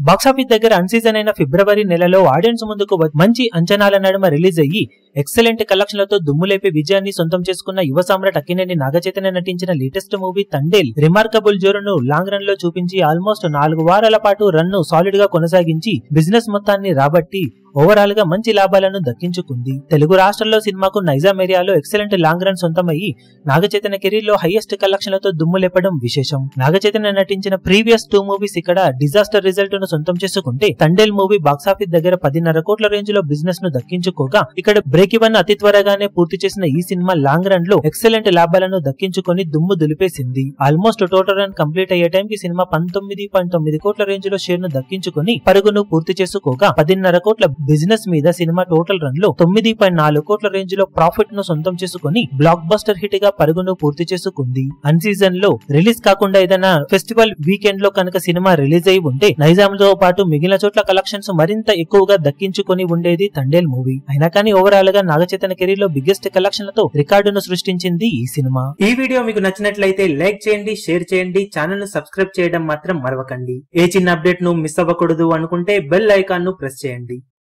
Box office దగ్గర అన్సీజన్ అయిన ఫిబ్రవరి నెలలో ఆడియన్స్ ముందుకు మంచి అంచనాల నడుమ రిలీజ్ అయ్యి ఎక్సలెంట్ కలెక్షన్లతో దుమ్ములేపి విజయాన్ని సొంతం చేసుకున్న యువ సామ్రాట్ అక్కినేని నాగచైతన్య నటించిన లేటెస్ట్ మూవీ తండేల్ రిమార్కబుల్ జోరును లాంగ్ రన్ లో చూపించి ఆల్మోస్ట్ 4 వారాల పాటు రన్ ను సాలిడ్ గా కొనసాగించి బిజినెస్ మొత్తాన్ని రాబట్టి ఓవరాల్ గా మంచి లాభాలను దక్కించుకుంది. తెలుగు రాష్ట్రాల్లో సినిమాకు నైజాం ఏరియాలో ఎక్సలెంట్ లాంగ్ రన్ సొంతమయ్యి నాగచైతన్య కెరీర్ లో హైయెస్ట్ కలెక్షన్లతో దుమ్ములేపడం విశేషం. నాగచైతన్య నటించిన ప్రీవియస్ 2 మూవీస్ ఇక్కడ డిజాస్టర్ రిజల్ట్ ను సొంతం చేసుకుంటే తండేల్ మూవీ బాక్సాఫీస్ దగ్గర 10.5 కోట్ల రేంజ్ లో బిజినెస్ ను దక్కించుకోగా ఇక్కడ బ్రేక్ ఈవెన్ అతి త్వరగానే పూర్తి చేసిన ఈ సినిమా లాంగ్ రన్ లో ఎక్సలెంట్ లాభాలను దక్కించుకొని దుమ్ము దులిపేసింది. ఆల్మోస్ట్ టోటల్ రన్ కంప్లీట్ అయ్యే టైం కి సినిమా 19.9 కోట్ల రేంజ్ లో షేర్ ను దక్కించుకొని పరుగును పూర్తి చేసుకోగా 10.5 కోట్ల బిజినెస్ మీద సినిమా టోటల్ రన్ లో 9.4 కోట్ల రేంజ్ లో ప్రాఫిట్ ను సొంతం చేసుకుని బ్లాక్ బస్టర్ హిట్ గా పరుగును పూర్తి చేసుకుంది. అన్ సీజన్ లో రిలీజ్ కాకుండా ఏదైనా ఫెస్టివల్ వీకెండ్ లో కనుక సినిమా రిలీజ్ అయి ఉంటే నైజాం తో పాటు మిగిలిన చోట్ల కలెక్షన్స్ మరింత ఎక్కువగా దక్కించుకొని ఉండేది తండేల్ మూవీ. అయినా కానీ ఓవరాల్ గా నాగచైతన్య కెరీర్ లో బిగ్గెస్ట్ కలెక్షన్లతో రికార్డును సృష్టించింది ఈ సినిమా. ఈ వీడియో మీకు నచ్చినట్లయితే లైక్ చేయండి, షేర్ చేయండి, ఛానల్ ను సబ్స్క్రైబ్ చేయడం మాత్రం మరవకండి. ఏ చిన్న అప్డేట్ ను మిస్ అవ్వకూడదు అనుకుంటే బెల్ ఐకాన్ ను ప్రెస్ చేయండి.